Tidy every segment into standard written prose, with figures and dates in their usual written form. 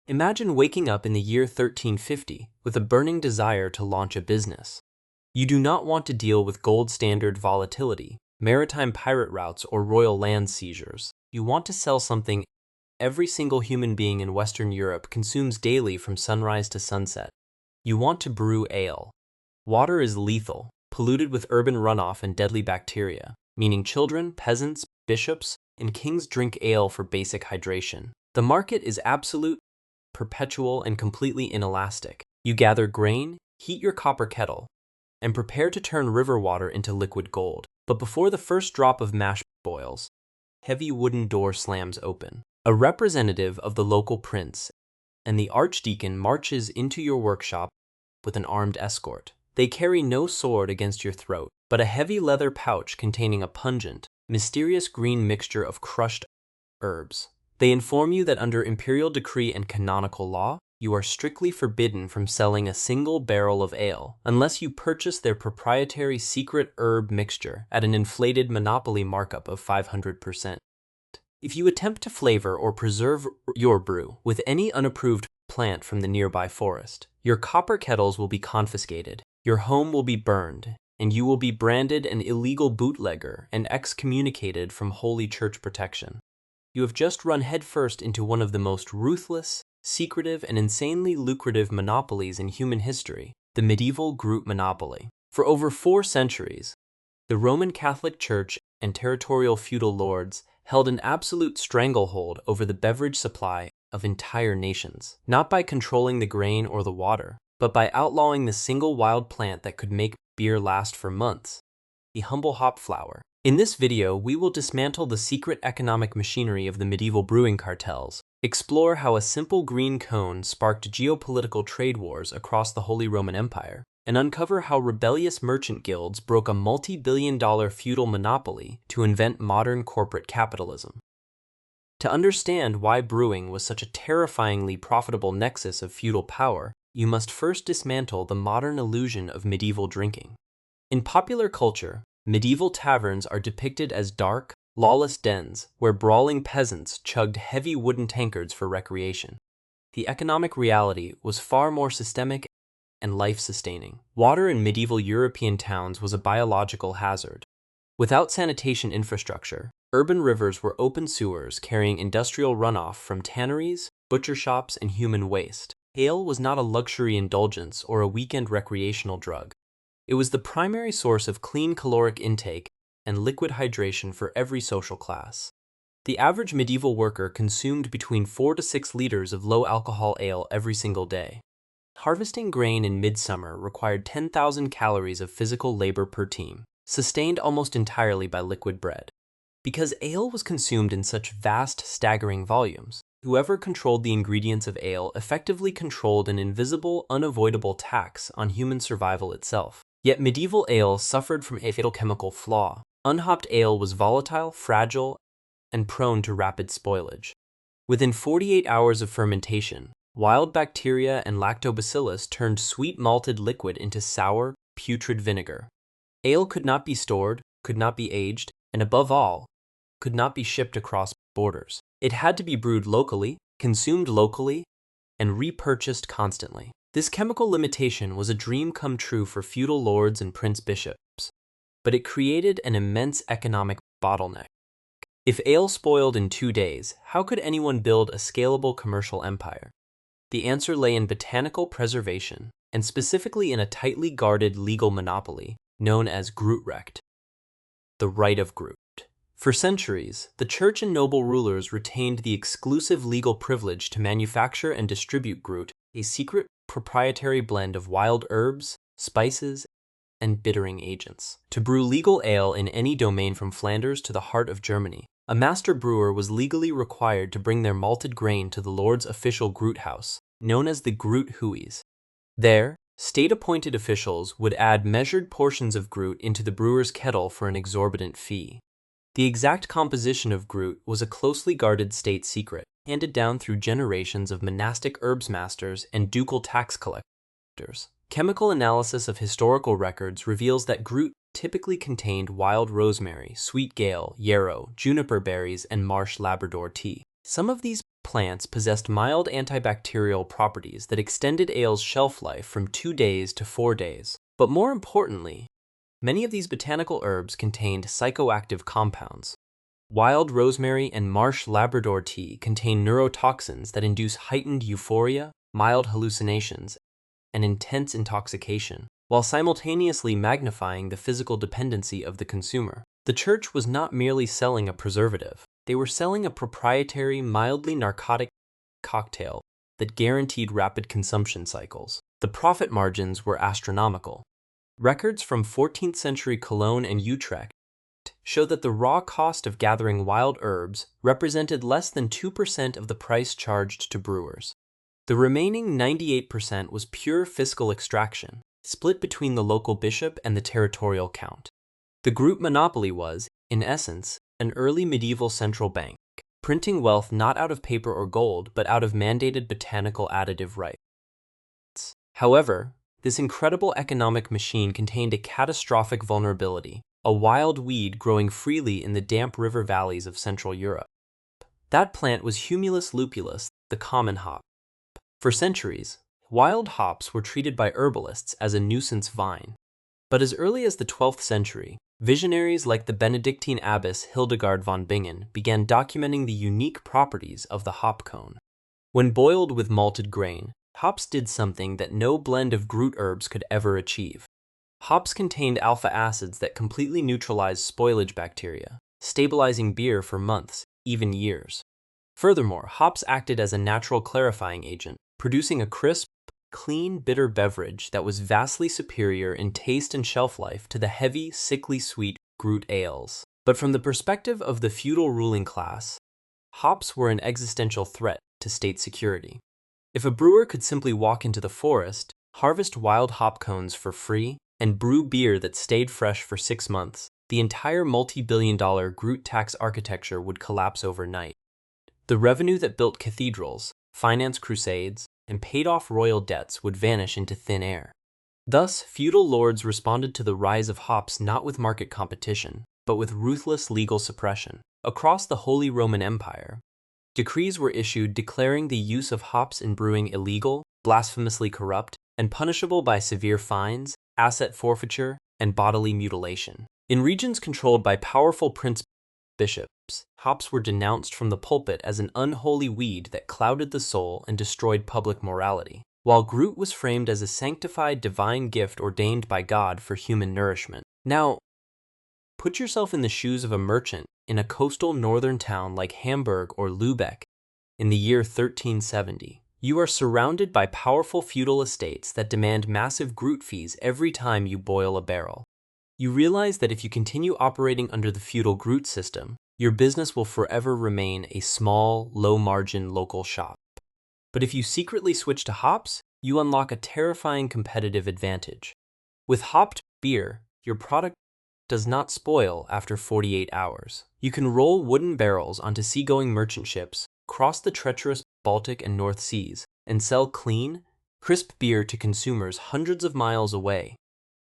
Imagine waking up in the year 1350 with a burning desire to launch a business. You do not want to deal with gold standard volatility, maritime pirate routes, or royal land seizures. You want to sell something every single human being in Western Europe consumes daily from sunrise to sunset. You want to brew ale. Water is lethal, polluted with urban runoff and deadly bacteria, meaning children, peasants, bishops, and kings drink ale for basic hydration. The market is absolute, perpetual, and completely inelastic. You gather grain, heat your copper kettle, and prepare to turn river water into liquid gold. But before the first drop of mash boils, heavy wooden door slams open. A representative of the local prince and the archdeacon marches into your workshop with an armed escort. They carry no sword against your throat, but a heavy leather pouch containing a pungent, mysterious green mixture of crushed herbs. They inform you that under imperial decree and canonical law, you are strictly forbidden from selling a single barrel of ale unless you purchase their proprietary secret herb mixture at an inflated monopoly markup of 500%. If you attempt to flavor or preserve your brew with any unapproved plant from the nearby forest, your copper kettles will be confiscated, your home will be burned, and you will be branded an illegal bootlegger and excommunicated from Holy Church protection. You have just run headfirst into one of the most ruthless, secretive, and insanely lucrative monopolies in human history, the medieval Gruit monopoly. For over 4 centuries, the Roman Catholic Church and territorial feudal lords held an absolute stranglehold over the beverage supply of entire nations, not by controlling the grain or the water, but by outlawing the single wild plant that could make beer last for months, the humble hop flower. In this video, we will dismantle the secret economic machinery of the medieval brewing cartels, explore how a simple green cone sparked geopolitical trade wars across the Holy Roman Empire, and uncover how rebellious merchant guilds broke a multi-billion-dollar feudal monopoly to invent modern corporate capitalism. To understand why brewing was such a terrifyingly profitable nexus of feudal power, you must first dismantle the modern illusion of medieval drinking. In popular culture, medieval taverns are depicted as dark, lawless dens where brawling peasants chugged heavy wooden tankards for recreation. The economic reality was far more systemic and life-sustaining. Water in medieval European towns was a biological hazard. Without sanitation infrastructure, urban rivers were open sewers carrying industrial runoff from tanneries, butcher shops, and human waste. Ale was not a luxury indulgence or a weekend recreational drug. It was the primary source of clean caloric intake and liquid hydration for every social class. The average medieval worker consumed between 4 to 6 liters of low-alcohol ale every single day. Harvesting grain in midsummer required 10,000 calories of physical labor per team, sustained almost entirely by liquid bread. Because ale was consumed in such vast, staggering volumes, whoever controlled the ingredients of ale effectively controlled an invisible, unavoidable tax on human survival itself. Yet medieval ale suffered from a fatal chemical flaw. Unhopped ale was volatile, fragile, and prone to rapid spoilage. Within 48 hours of fermentation, wild bacteria and lactobacillus turned sweet malted liquid into sour, putrid vinegar. Ale could not be stored, could not be aged, and above all, could not be shipped across borders. It had to be brewed locally, consumed locally, and repurchased constantly. This chemical limitation was a dream come true for feudal lords and prince bishops, but it created an immense economic bottleneck. If ale spoiled in 2 days, how could anyone build a scalable commercial empire? The answer lay in botanical preservation, and specifically in a tightly guarded legal monopoly known as Gruitrecht, the right of Gruit. For centuries, the church and noble rulers retained the exclusive legal privilege to manufacture and distribute Gruit, a secret proprietary blend of wild herbs, spices, and bittering agents. To brew legal ale in any domain from Flanders to the heart of Germany, a master brewer was legally required to bring their malted grain to the lord's official Gruit house, known as the Gruit Huis. There, state-appointed officials would add measured portions of Gruit into the brewer's kettle for an exorbitant fee. The exact composition of Gruit was a closely guarded state secret, handed down through generations of monastic herbs masters and ducal tax collectors. Chemical analysis of historical records reveals that Gruit typically contained wild rosemary, sweet gale, yarrow, juniper berries, and marsh Labrador tea. Some of these plants possessed mild antibacterial properties that extended ale's shelf life from 2 days to 4 days. But more importantly, many of these botanical herbs contained psychoactive compounds. Wild rosemary and marsh Labrador tea contain neurotoxins that induce heightened euphoria, mild hallucinations, and intense intoxication, while simultaneously magnifying the physical dependency of the consumer. The church was not merely selling a preservative. They were selling a proprietary, mildly narcotic cocktail that guaranteed rapid consumption cycles. The profit margins were astronomical. Records from 14th century Cologne and Utrecht show that the raw cost of gathering wild herbs represented less than 2% of the price charged to brewers. The remaining 98% was pure fiscal extraction, split between the local bishop and the territorial count. The Gruit monopoly was, in essence, an early medieval central bank, printing wealth not out of paper or gold, but out of mandated botanical additive rights. However, this incredible economic machine contained a catastrophic vulnerability, a wild weed growing freely in the damp river valleys of Central Europe. That plant was Humulus lupulus, the common hop. For centuries, wild hops were treated by herbalists as a nuisance vine. But as early as the 12th century, visionaries like the Benedictine abbess Hildegard von Bingen began documenting the unique properties of the hop cone. When boiled with malted grain, hops did something that no blend of Gruit herbs could ever achieve. Hops contained alpha acids that completely neutralized spoilage bacteria, stabilizing beer for months, even years. Furthermore, hops acted as a natural clarifying agent, producing a crisp, clean, bitter beverage that was vastly superior in taste and shelf life to the heavy, sickly sweet Gruit ales. But from the perspective of the feudal ruling class, hops were an existential threat to state security. If a brewer could simply walk into the forest, harvest wild hop cones for free, and brew beer that stayed fresh for 6 months, the entire multi-billion-dollar Gruit tax architecture would collapse overnight. The revenue that built cathedrals, financed crusades, and paid off royal debts would vanish into thin air. Thus, feudal lords responded to the rise of hops not with market competition, but with ruthless legal suppression. Across the Holy Roman Empire, decrees were issued declaring the use of hops in brewing illegal, blasphemously corrupt, and punishable by severe fines, asset forfeiture, and bodily mutilation. In regions controlled by powerful prince-bishops, hops were denounced from the pulpit as an unholy weed that clouded the soul and destroyed public morality, while Gruit was framed as a sanctified divine gift ordained by God for human nourishment. Now, put yourself in the shoes of a merchant in a coastal northern town like Hamburg or Lübeck in the year 1370. You are surrounded by powerful feudal estates that demand massive Gruit fees every time you boil a barrel. You realize that if you continue operating under the feudal Gruit system, your business will forever remain a small, low-margin local shop. But if you secretly switch to hops, you unlock a terrifying competitive advantage. With hopped beer, your product does not spoil after 48 hours. You can roll wooden barrels onto seagoing merchant ships, cross the treacherous Baltic and North Seas, and sell clean, crisp beer to consumers hundreds of miles away.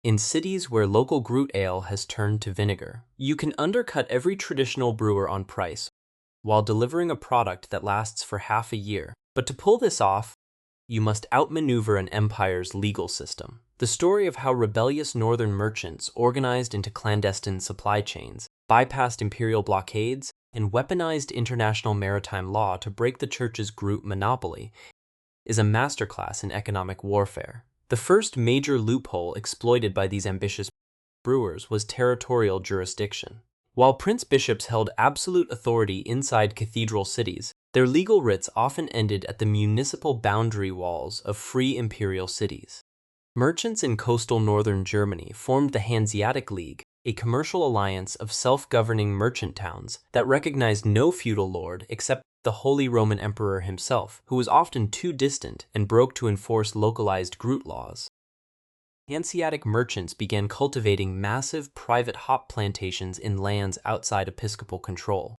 In cities where local Gruit ale has turned to vinegar, you can undercut every traditional brewer on price, while delivering a product that lasts for half a year. But to pull this off, you must outmaneuver an empire's legal system. The story of how rebellious northern merchants organized into clandestine supply chains, bypassed imperial blockades, and weaponized international maritime law to break the church's Gruit monopoly is a masterclass in economic warfare. The first major loophole exploited by these ambitious brewers was territorial jurisdiction. While prince-bishops held absolute authority inside cathedral cities, their legal writs often ended at the municipal boundary walls of free imperial cities. Merchants in coastal northern Germany formed the Hanseatic League, a commercial alliance of self-governing merchant towns that recognized no feudal lord except the Holy Roman Emperor himself, who was often too distant and broke to enforce localized Gruit laws. Hanseatic merchants began cultivating massive private hop plantations in lands outside episcopal control.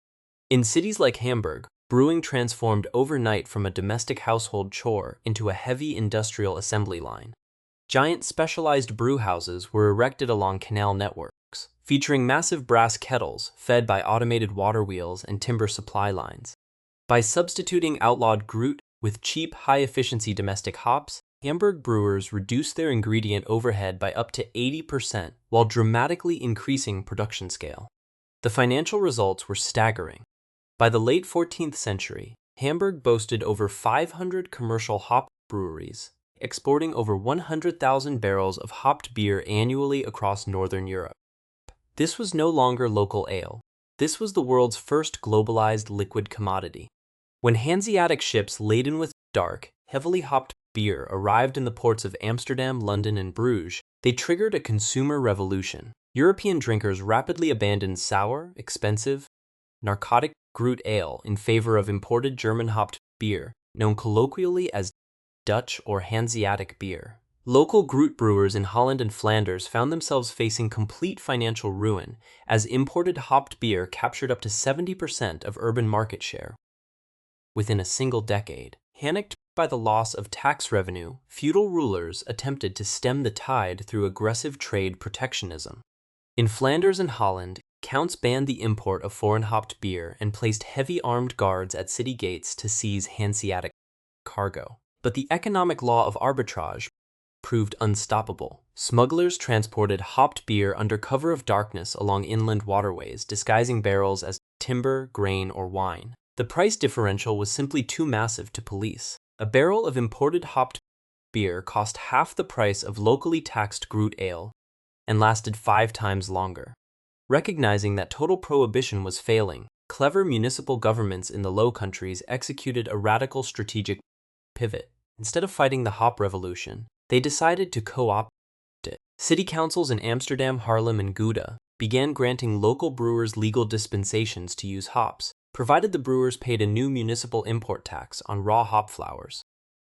In cities like Hamburg, brewing transformed overnight from a domestic household chore into a heavy industrial assembly line. Giant specialized brew houses were erected along canal networks, featuring massive brass kettles fed by automated water wheels and timber supply lines. By substituting outlawed Gruit with cheap, high-efficiency domestic hops, Hamburg brewers reduced their ingredient overhead by up to 80% while dramatically increasing production scale. The financial results were staggering. By the late 14th century, Hamburg boasted over 500 commercial hop breweries, exporting over 100,000 barrels of hopped beer annually across northern Europe. This was no longer local ale. This was the world's first globalized liquid commodity. When Hanseatic ships laden with dark, heavily hopped beer arrived in the ports of Amsterdam, London, and Bruges, they triggered a consumer revolution. European drinkers rapidly abandoned sour, expensive, narcotic Gruit ale in favor of imported German hopped beer, known colloquially as Dutch or Hanseatic beer. Local Gruit brewers in Holland and Flanders found themselves facing complete financial ruin as imported hopped beer captured up to 70% of urban market share within a single decade. Panicked by the loss of tax revenue, feudal rulers attempted to stem the tide through aggressive trade protectionism. In Flanders and Holland, counts banned the import of foreign hopped beer and placed heavy armed guards at city gates to seize Hanseatic cargo. But the economic law of arbitrage proved unstoppable. Smugglers transported hopped beer under cover of darkness along inland waterways, disguising barrels as timber, grain, or wine. The price differential was simply too massive to police. A barrel of imported hopped beer cost half the price of locally taxed Gruit ale and lasted 5 times longer. Recognizing that total prohibition was failing, clever municipal governments in the Low Countries executed a radical strategic pivot. Instead of fighting the hop revolution, they decided to co-opt it. City councils in Amsterdam, Haarlem, and Gouda began granting local brewers legal dispensations to use hops, provided the brewers paid a new municipal import tax on raw hop flowers.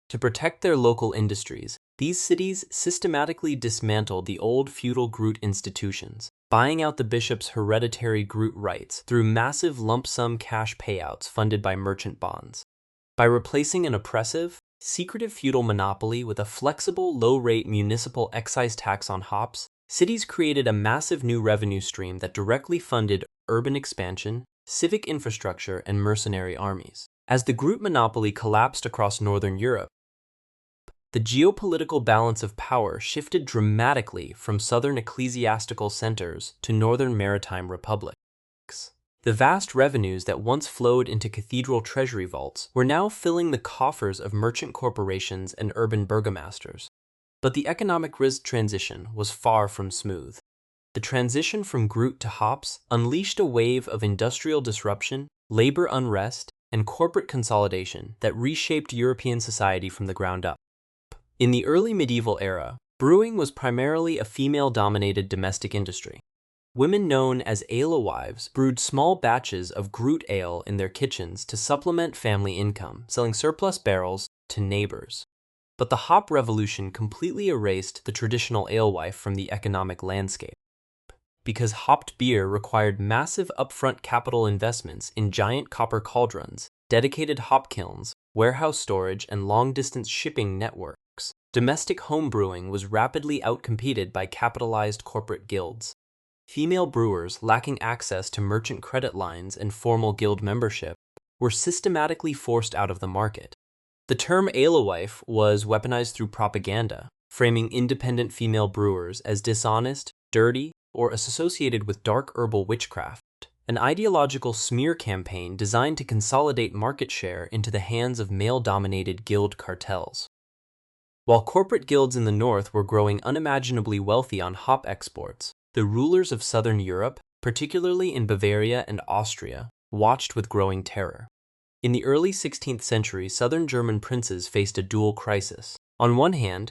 To protect their local industries, these cities systematically dismantled the old feudal Gruit institutions, buying out the bishop's hereditary Gruit rights through massive lump-sum cash payouts funded by merchant bonds. By replacing an oppressive, secretive feudal monopoly with a flexible, low-rate municipal excise tax on hops, cities created a massive new revenue stream that directly funded urban expansion, civic infrastructure, and mercenary armies. As the Gruit monopoly collapsed across northern Europe, the geopolitical balance of power shifted dramatically from southern ecclesiastical centers to northern maritime republics. The vast revenues that once flowed into cathedral treasury vaults were now filling the coffers of merchant corporations and urban burgomasters. But the economic transition was far from smooth. The transition from Gruit to hops unleashed a wave of industrial disruption, labor unrest, and corporate consolidation that reshaped European society from the ground up. In the early medieval era, brewing was primarily a female-dominated domestic industry. Women known as alewives brewed small batches of Gruit ale in their kitchens to supplement family income, selling surplus barrels to neighbors. But the hop revolution completely erased the traditional alewife from the economic landscape. Because hopped beer required massive upfront capital investments in giant copper cauldrons, dedicated hop kilns, warehouse storage, and long-distance shipping networks, domestic home brewing was rapidly outcompeted by capitalized corporate guilds. Female brewers, lacking access to merchant credit lines and formal guild membership, were systematically forced out of the market. The term alewife was weaponized through propaganda, framing independent female brewers as dishonest, dirty, or associated with dark herbal witchcraft, an ideological smear campaign designed to consolidate market share into the hands of male-dominated guild cartels. While corporate guilds in the north were growing unimaginably wealthy on hop exports, the rulers of southern Europe, particularly in Bavaria and Austria, watched with growing terror. In the early 16th century, southern German princes faced a dual crisis. On one hand,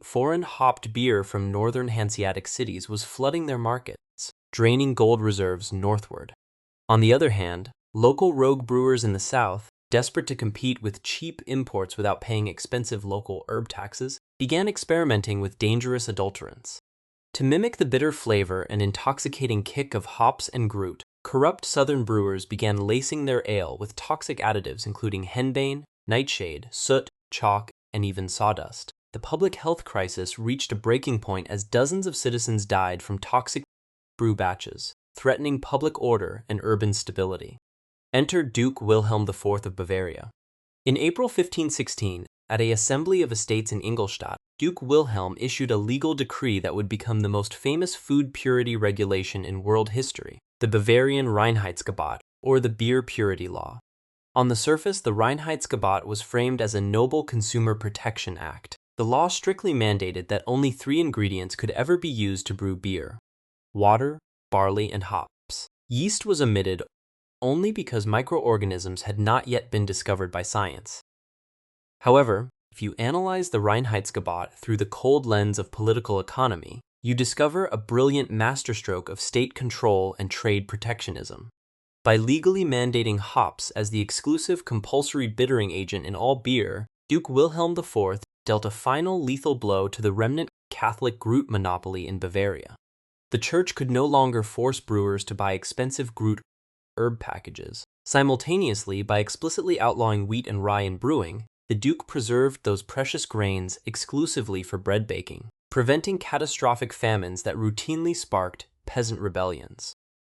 foreign hopped beer from northern Hanseatic cities was flooding their markets, draining gold reserves northward. On the other hand, local rogue brewers in the south, desperate to compete with cheap imports without paying expensive local herb taxes, began experimenting with dangerous adulterants. To mimic the bitter flavor and intoxicating kick of hops and Gruit, corrupt southern brewers began lacing their ale with toxic additives including henbane, nightshade, soot, chalk, and even sawdust. The public health crisis reached a breaking point as dozens of citizens died from toxic brew batches, threatening public order and urban stability. Enter Duke Wilhelm IV of Bavaria. In April 1516, at an assembly of estates in Ingolstadt, Duke Wilhelm issued a legal decree that would become the most famous food purity regulation in world history, the Bavarian Reinheitsgebot, or the Beer Purity Law. On the surface, the Reinheitsgebot was framed as a noble consumer protection act. The law strictly mandated that only 3 ingredients could ever be used to brew beer: water, barley, and hops. Yeast was omitted only because microorganisms had not yet been discovered by science. However, if you analyze the Reinheitsgebot through the cold lens of political economy, you discover a brilliant masterstroke of state control and trade protectionism. By legally mandating hops as the exclusive compulsory bittering agent in all beer, Duke Wilhelm IV dealt a final lethal blow to the remnant Catholic Gruit monopoly in Bavaria. The church could no longer force brewers to buy expensive Gruit herb packages. Simultaneously, by explicitly outlawing wheat and rye in brewing, the Duke preserved those precious grains exclusively for bread baking, preventing catastrophic famines that routinely sparked peasant rebellions.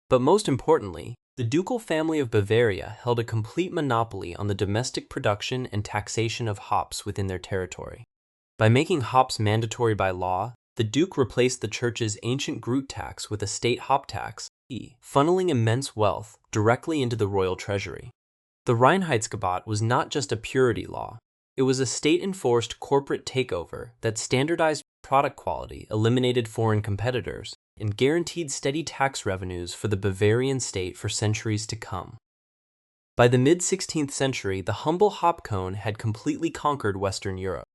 But most importantly, the ducal family of Bavaria held a complete monopoly on the domestic production and taxation of hops within their territory. By making hops mandatory by law, the Duke replaced the church's ancient Gruit tax with a state hop tax, funneling immense wealth directly into the royal treasury. The Reinheitsgebot was not just a purity law. It was a state-enforced corporate takeover that standardized product quality, eliminated foreign competitors, and guaranteed steady tax revenues for the Bavarian state for centuries to come. By the mid-16th century, the humble hop cone had completely conquered Western Europe.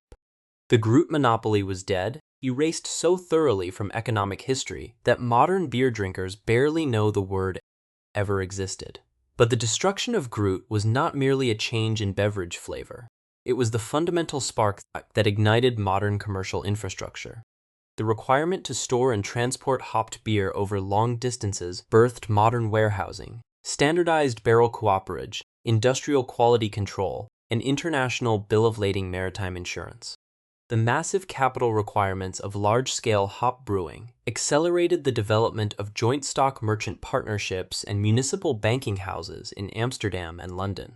The Gruit monopoly was dead, erased so thoroughly from economic history that modern beer drinkers barely know the word ever existed. But the destruction of Gruit was not merely a change in beverage flavor. It was the fundamental spark that ignited modern commercial infrastructure. The requirement to store and transport hopped beer over long distances birthed modern warehousing, standardized barrel cooperage, industrial quality control, and international bill of lading maritime insurance. The massive capital requirements of large-scale hop brewing accelerated the development of joint stock merchant partnerships and municipal banking houses in Amsterdam and London.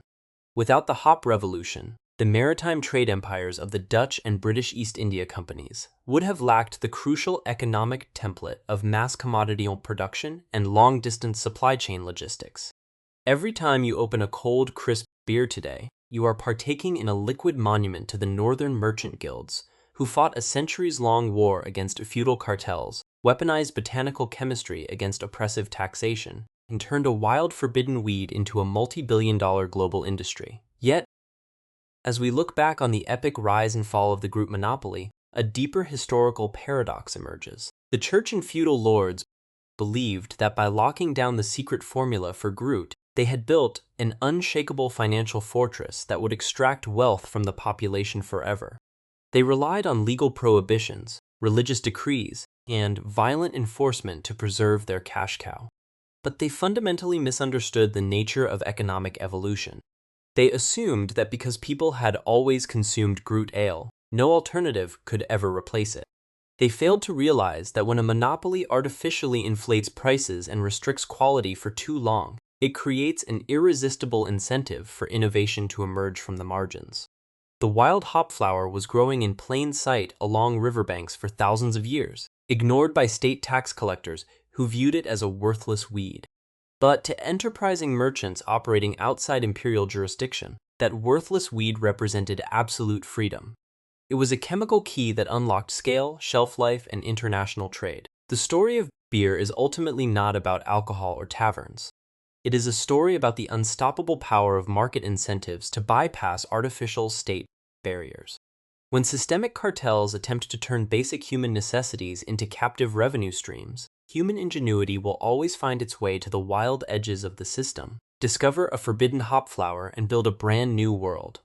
Without the hop revolution, the maritime trade empires of the Dutch and British East India Companies would have lacked the crucial economic template of mass commodity production and long-distance supply chain logistics. Every time you open a cold, crisp beer today, you are partaking in a liquid monument to the northern merchant guilds, who fought a centuries-long war against feudal cartels, weaponized botanical chemistry against oppressive taxation, and turned a wild forbidden weed into a multi-billion-dollar global industry. Yet, as we look back on the epic rise and fall of the Gruit monopoly, a deeper historical paradox emerges. The church and feudal lords believed that by locking down the secret formula for Gruit, they had built an unshakable financial fortress that would extract wealth from the population forever. They relied on legal prohibitions, religious decrees, and violent enforcement to preserve their cash cow. But they fundamentally misunderstood the nature of economic evolution. They assumed that because people had always consumed Gruit ale, no alternative could ever replace it. They failed to realize that when a monopoly artificially inflates prices and restricts quality for too long, it creates an irresistible incentive for innovation to emerge from the margins. The wild hop flower was growing in plain sight along riverbanks for thousands of years, ignored by state tax collectors who viewed it as a worthless weed. But to enterprising merchants operating outside imperial jurisdiction, that worthless weed represented absolute freedom. It was a chemical key that unlocked scale, shelf life, and international trade. The story of beer is ultimately not about alcohol or taverns. It is a story about the unstoppable power of market incentives to bypass artificial state barriers. When systemic cartels attempt to turn basic human necessities into captive revenue streams, human ingenuity will always find its way to the wild edges of the system, discover a forbidden hop flower, and build a brand new world.